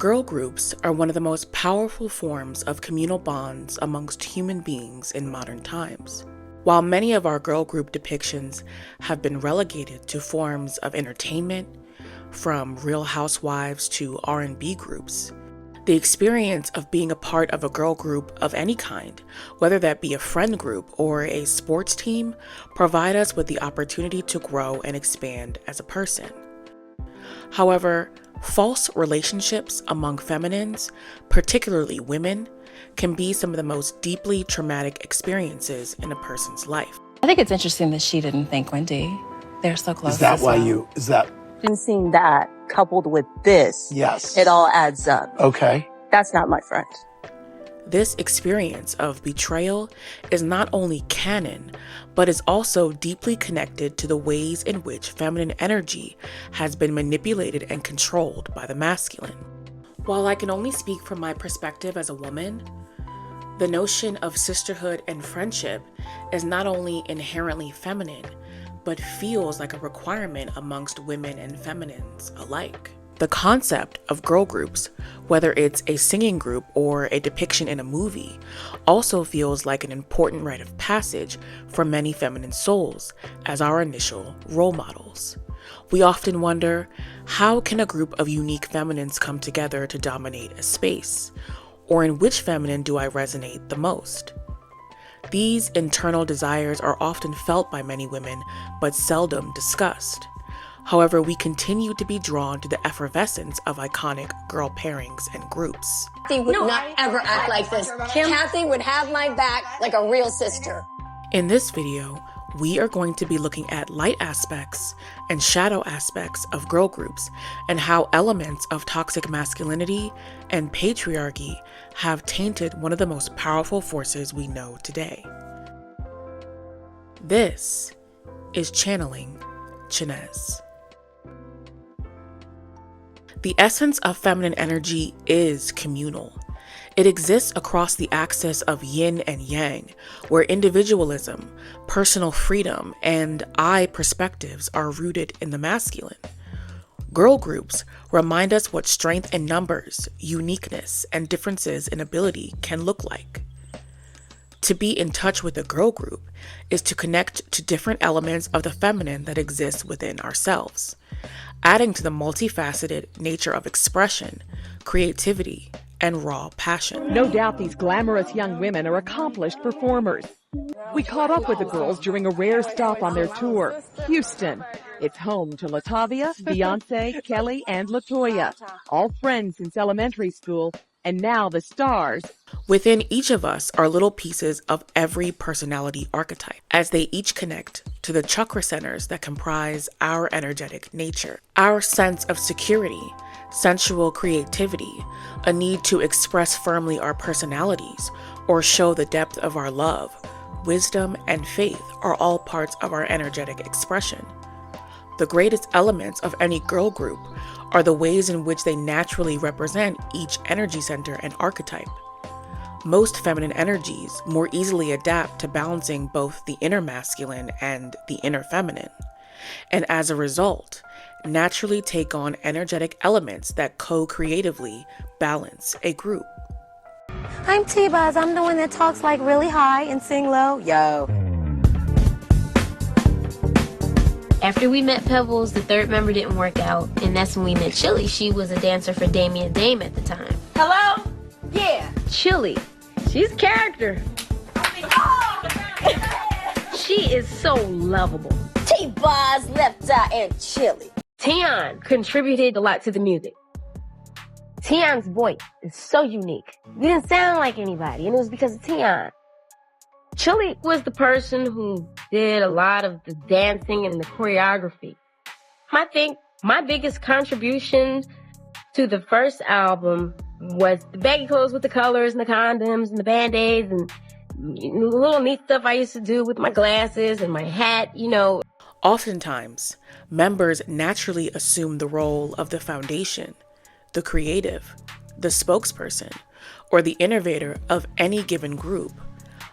Girl groups are one of the most powerful forms of communal bonds amongst human beings in modern times. While many of our girl group depictions have been relegated to forms of entertainment, from Real Housewives to R&B groups, the experience of being a part of a girl group of any kind, whether that be a friend group or a sports team, provide us with the opportunity to grow and expand as a person. However, false relationships among feminines, particularly women, can be some of the most deeply traumatic experiences in a person's life. I think it's interesting that she didn't think Wendy. They're so close. Is that why you, is that? And seeing that coupled with this, Yes. it all adds up. Okay. That's not my friend. This experience of betrayal is not only canon, but is also deeply connected to the ways in which feminine energy has been manipulated and controlled by the masculine. While I can only speak from my perspective as a woman, the notion of sisterhood and friendship is not only inherently feminine, but feels like a requirement amongst women and feminines alike. The concept of girl groups, whether it's a singing group or a depiction in a movie, also feels like an important rite of passage for many feminine souls as our initial role models. We often wonder, how can a group of unique feminines come together to dominate a space? Or in which feminine do I resonate the most? These internal desires are often felt by many women, but seldom discussed. However, we continue to be drawn to the effervescence of iconic girl pairings and groups. Kathy would not ever act like this. Kathy would have my back like a real sister. In this video, we are going to be looking at light aspects and shadow aspects of girl groups and how elements of toxic masculinity and patriarchy have tainted one of the most powerful forces we know today. This is Channeling Chinez. The essence of feminine energy is communal. It exists across the axis of yin and yang, where individualism, personal freedom, and I perspectives are rooted in the masculine. Girl groups remind us what strength in numbers, uniqueness, and differences in ability can look like. To be in touch with a girl group is to connect to different elements of the feminine that exist within ourselves, adding to the multifaceted nature of expression, creativity, and raw passion. No doubt these glamorous young women are accomplished performers. We caught up with the girls during a rare stop on their tour, Houston. It's home to Latavia, Beyonce, Kelly, and LaToya, all friends since elementary school, and now the stars. Within each of us are little pieces of every personality archetype, as they each connect to the chakra centers that comprise our energetic nature. Our sense of security, sensual creativity, a need to express firmly our personalities or show the depth of our love, wisdom, and faith are all parts of our energetic expression. The greatest elements of any girl group are the ways in which they naturally represent each energy center and archetype. Most feminine energies more easily adapt to balancing both the inner masculine and the inner feminine, and as a result, naturally take on energetic elements that co-creatively balance a group. I'm T-Buzz. I'm the one that talks like really high and sing low. Yo. After we met Pebbles, the third member didn't work out, and that's when we met Chili. She was a dancer for Damian Dame at the time. Hello? Yeah. Chili. She's a character. She is so lovable. T-Buzz, Left Eye, and Chili. Tion contributed a lot to the music. Tion's voice is so unique. You didn't sound like anybody, and it was because of Tion. Chili was the person who did a lot of the dancing and the choreography. I think my biggest contribution to the first album was the baggy clothes with the colors and the condoms and the band-aids and the little neat stuff I used to do with my glasses and my hat, you know. Oftentimes, members naturally assume the role of the foundation, the creative, the spokesperson, or the innovator of any given group,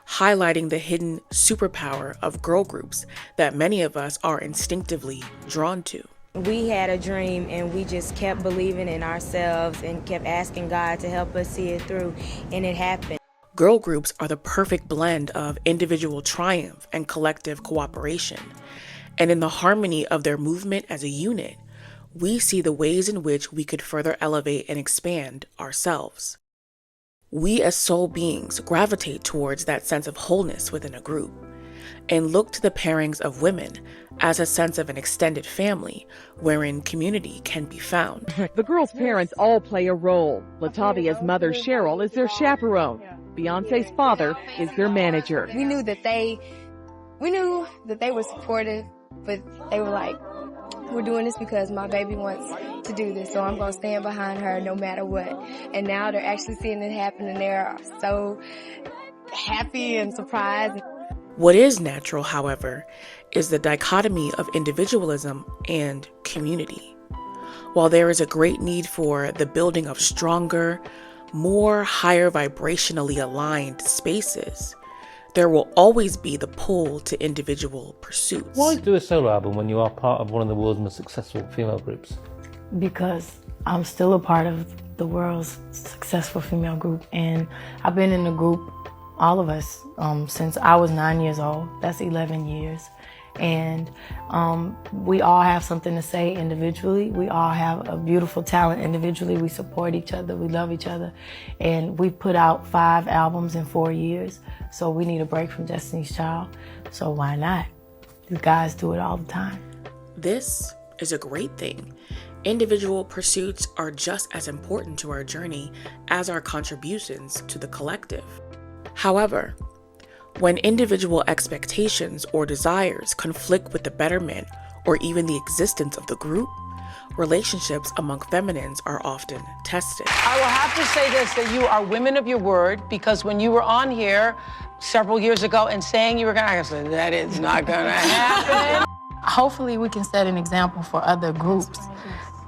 highlighting the hidden superpower of girl groups that many of us are instinctively drawn to. We had a dream and we just kept believing in ourselves and kept asking God to help us see it through, and it happened. Girl groups are the perfect blend of individual triumph and collective cooperation. And in the harmony of their movement as a unit, we see the ways in which we could further elevate and expand ourselves. We as soul beings gravitate towards that sense of wholeness within a group and look to the pairings of women as a sense of an extended family wherein community can be found. The girls' parents all play a role. Latavia's mother, Cheryl, is their chaperone. Beyonce's father is their manager. We knew that they were supportive, but they were like, we're doing this because my baby wants to do this, so I'm going to stand behind her no matter what. And now they're actually seeing it happen, and they're so happy and surprised. What is natural, however, is the dichotomy of individualism and community. While there is a great need for the building of stronger, more higher vibrationally aligned spaces, there will always be the pull to individual pursuits. Why do a solo album when you are part of one of the world's most successful female groups? Because I'm still a part of the world's successful female group, and I've been in the group, all of us, since I was 9 years old. That's 11 years. And we all have something to say individually. We all have a beautiful talent individually. We support each other. We love each other. And we put out 5 albums in 4 years. So we need a break from Destiny's Child. So why not? These guys do it all the time. This is a great thing. Individual pursuits are just as important to our journey as our contributions to the collective. However, when individual expectations or desires conflict with the betterment or even the existence of the group, relationships among feminines are often tested. I will have to say this, that you are women of your word, because when you were on here several years ago and saying you were going to, I said, that is not going to happen. Hopefully we can set an example for other groups,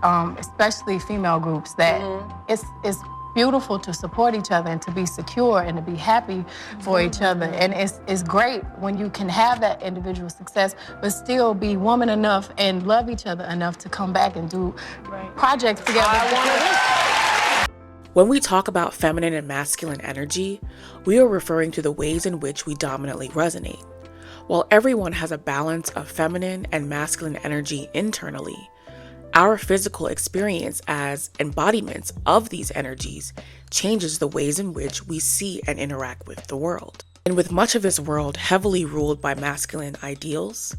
especially female groups, that it's beautiful to support each other and to be secure and to be happy for each other. And it's great when you can have that individual success, but still be woman enough and love each other enough to come back and do projects together. When we talk about feminine and masculine energy, we are referring to the ways in which we dominantly resonate. While everyone has a balance of feminine and masculine energy internally, our physical experience as embodiments of these energies changes the ways in which we see and interact with the world. And with much of this world heavily ruled by masculine ideals,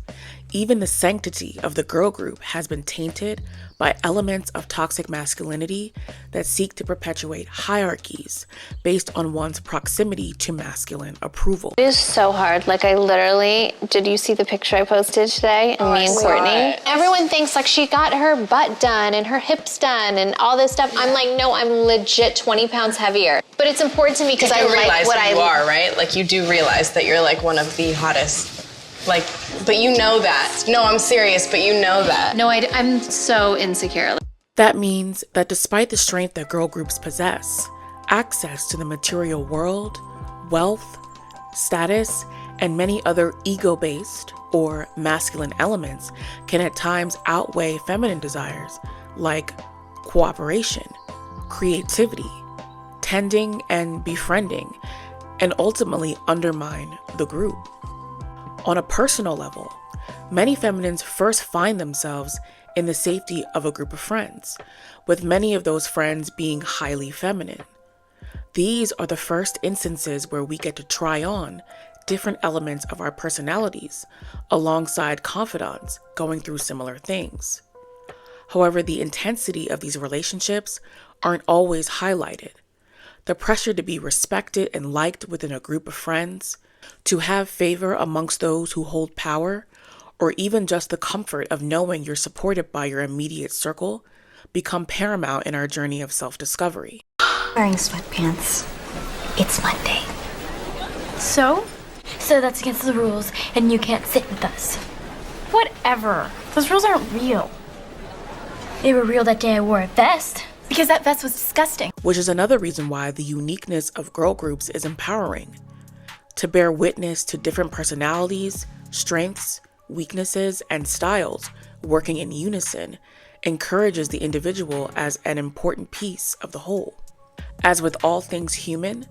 even the sanctity of the girl group has been tainted by elements of toxic masculinity that seek to perpetuate hierarchies based on one's proximity to masculine approval. It is so hard. Like, I literally, did you see the picture I posted today? And me and Courtney? Everyone thinks like she got her butt done and her hips done and all this stuff. Yeah. I'm like, no, I'm legit 20 pounds heavier. But it's important to me because I like what you are, right? Like, you do realize that you're like one of the hottest. Like, but you know that. No, I'm serious, but you know that. No, I'm so insecure. That means that despite the strength that girl groups possess, access to the material world, wealth, status, and many other ego-based or masculine elements can at times outweigh feminine desires like cooperation, creativity, tending and befriending, and ultimately undermine the group. On a personal level, many feminines first find themselves in the safety of a group of friends, with many of those friends being highly feminine. These are the first instances where we get to try on different elements of our personalities alongside confidants going through similar things. However, the intensity of these relationships aren't always highlighted. The pressure to be respected and liked within a group of friends, to have favor amongst those who hold power, or even just the comfort of knowing you're supported by your immediate circle, become paramount in our journey of self-discovery. Wearing sweatpants. It's Monday. So? So that's against the rules, and you can't sit with us. Whatever. Those rules aren't real. They were real that day I wore a vest. Because that vest was disgusting. Which is another reason why the uniqueness of girl groups is empowering. To bear witness to different personalities, strengths, weaknesses, and styles working in unison, encourages the individual as an important piece of the whole. As with all things human,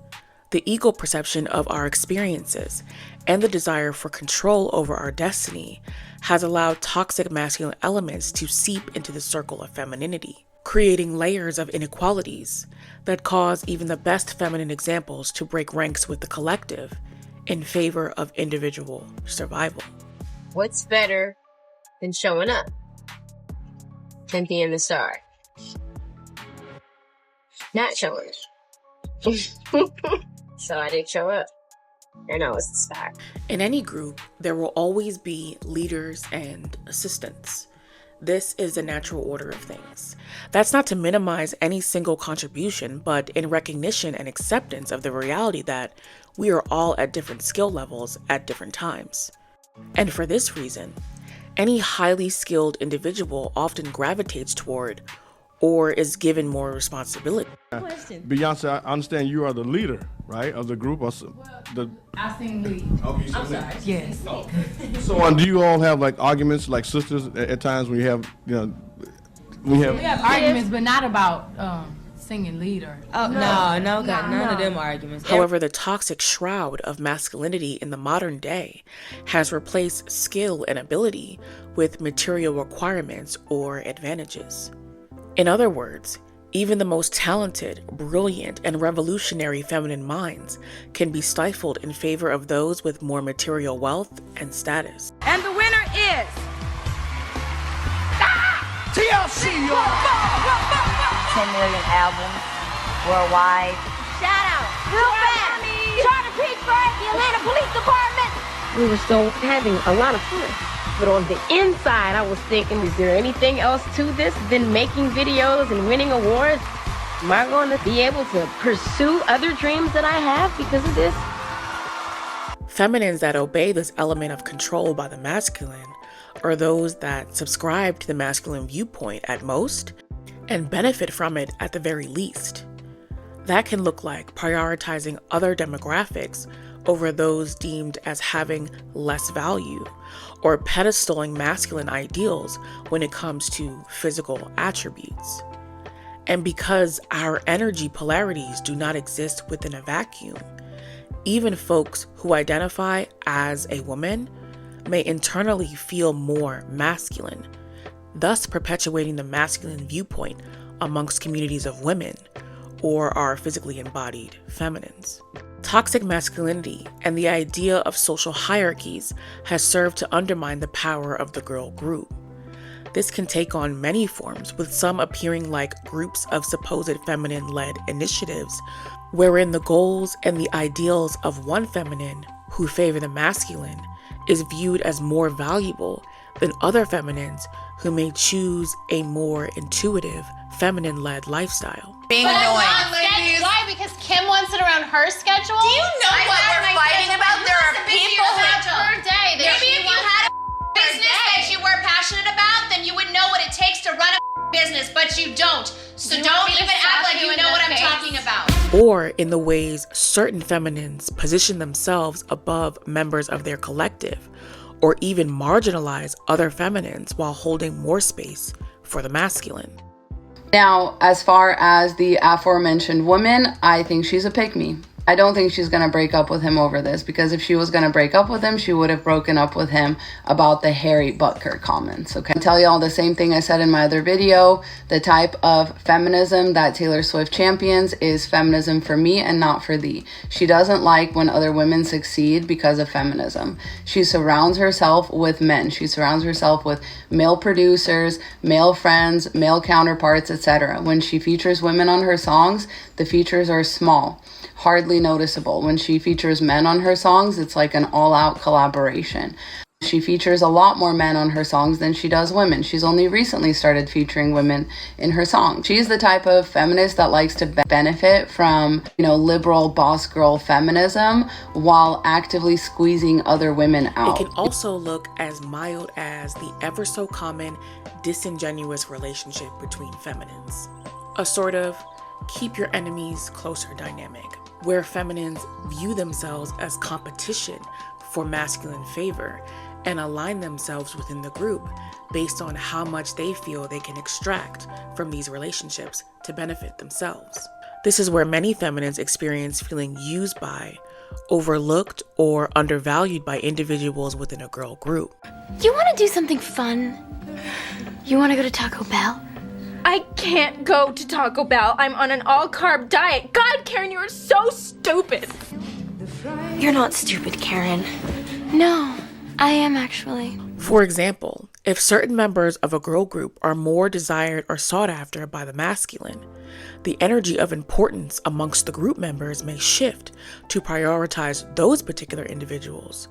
the ego perception of our experiences and the desire for control over our destiny has allowed toxic masculine elements to seep into the circle of femininity, creating layers of inequalities that cause even the best feminine examples to break ranks with the collective in favor of individual survival. What's better than showing up than being the star? Not showing up. So I didn't show up. And I was the star. In any group, there will always be leaders and assistants. This is the natural order of things. That's not to minimize any single contribution, but in recognition and acceptance of the reality that we are all at different skill levels at different times. And for this reason, any highly skilled individual often gravitates toward or is given more responsibility. Beyonce, I understand you are the leader, right, of the group. I sing lead. Okay, I'm sorry. Yes. Oh. So, do you all have like arguments, like sisters, at times when you have, We have arguments, but not about singing lead or. Oh none of them arguments. However, the toxic shroud of masculinity in the modern day has replaced skill and ability with material requirements or advantages. In other words, even the most talented, brilliant, and revolutionary feminine minds can be stifled in favor of those with more material wealth and status. And the winner is TLC, 10 million albums worldwide. shout out real fast. Charter Pittsburgh, the Atlanta Police Department. We were still having a lot of fun. But on the inside, I was thinking, is there anything else to this than making videos and winning awards? Am I going to be able to pursue other dreams that I have because of this? Feminines that obey this element of control by the masculine are those that subscribe to the masculine viewpoint at most and benefit from it at the very least. That can look like prioritizing other demographics over those deemed as having less value, or pedestaling masculine ideals when it comes to physical attributes. And because our energy polarities do not exist within a vacuum, even folks who identify as a woman may internally feel more masculine, thus perpetuating the masculine viewpoint amongst communities of women or our physically embodied feminines. Toxic masculinity and the idea of social hierarchies has served to undermine the power of the girl group. This can take on many forms, with some appearing like groups of supposed feminine-led initiatives, wherein the goals and the ideals of one feminine who favor the masculine is viewed as more valuable than other feminines who may choose a more intuitive, feminine-led lifestyle. Being annoying. Why? Because Kim wants it around her schedule? Do you know what we're fighting about? There are people per day that Maybe if you had a business that you were passionate about, then you would know what it takes to run a business, but you don't. So don't even act like you know what I'm talking about. Or in the ways certain feminines position themselves above members of their collective, or even marginalize other feminines while holding more space for the masculine. Now, as far as the aforementioned woman, I think she's a pick-me. I don't think she's going to break up with him over this, because if she was going to break up with him, she would have broken up with him about the Harry Butker comments, okay? I tell y'all the same thing I said in my other video. The type of feminism that Taylor Swift champions is feminism for me and not for thee. She doesn't like when other women succeed because of feminism. She surrounds herself with men. She surrounds herself with male producers, male friends, male counterparts, etc. When she features women on her songs, the features are small, hardly noticeable. When she features men on her songs, it's like an all-out collaboration. She features a lot more men on her songs than she does women. She's only recently started featuring women in her songs. She's the type of feminist that likes to benefit from, liberal boss girl feminism while actively squeezing other women out. It can also look as mild as the ever so common disingenuous relationship between feminines. A sort of keep your enemies closer dynamic, where feminines view themselves as competition for masculine favor and align themselves within the group based on how much they feel they can extract from these relationships to benefit themselves. This is where many feminines experience feeling used by, overlooked, or undervalued by individuals within a girl group. You want to do something fun? You want to go to Taco Bell? I can't go to Taco Bell. I'm on an all-carb diet. God, Karen, you are so stupid. You're not stupid, Karen. No, I am actually. For example, if certain members of a girl group are more desired or sought after by the masculine, the energy of importance amongst the group members may shift to prioritize those particular individuals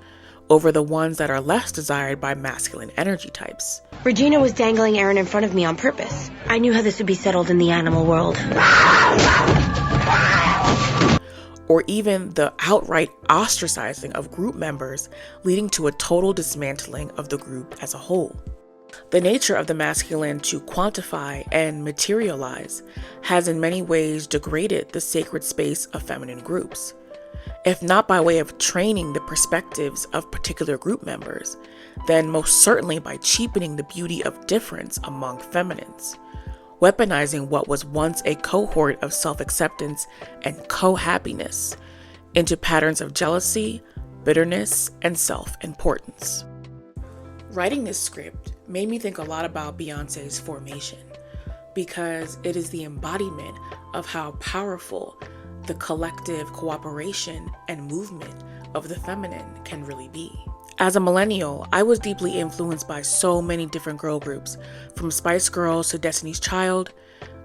over the ones that are less desired by masculine energy types. Regina was dangling Aaron in front of me on purpose. I knew how this would be settled in the animal world. Or even the outright ostracizing of group members, leading to a total dismantling of the group as a whole. The nature of the masculine to quantify and materialize has in many ways degraded the sacred space of feminine groups, if not by way of training the perspectives of particular group members, then most certainly by cheapening the beauty of difference among feminines, weaponizing what was once a cohort of self-acceptance and co-happiness into patterns of jealousy, bitterness, and self-importance. Writing this script made me think a lot about Beyoncé's Formation, because it is the embodiment of how powerful the collective cooperation and movement of the feminine can really be. As a millennial, I was deeply influenced by so many different girl groups, from Spice Girls to Destiny's Child,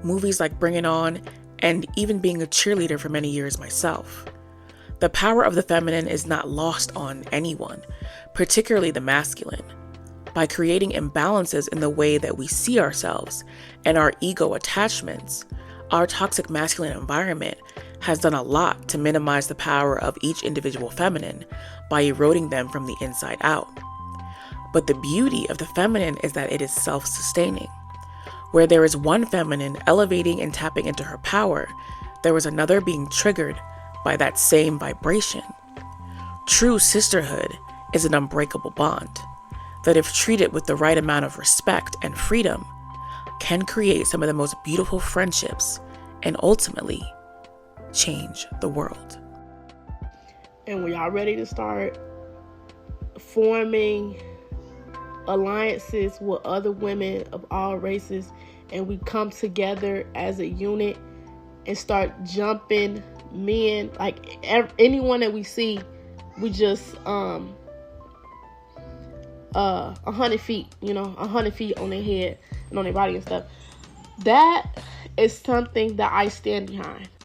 movies like Bring It On, and even being a cheerleader for many years myself. The power of the feminine is not lost on anyone, particularly the masculine. By creating imbalances in the way that we see ourselves and our ego attachments, our toxic masculine environment has done a lot to minimize the power of each individual feminine by eroding them from the inside out. But the beauty of the feminine is that it is self-sustaining. Where there is one feminine elevating and tapping into her power, there is another being triggered by that same vibration. True sisterhood is an unbreakable bond that, if treated with the right amount of respect and freedom, can create some of the most beautiful friendships and ultimately change the world. And we are ready to start forming alliances with other women of all races, and we come together as a unit and start jumping men, like anyone that we see, we just 100 feet, 100 feet on their head and on their body and stuff. That is something that I stand behind.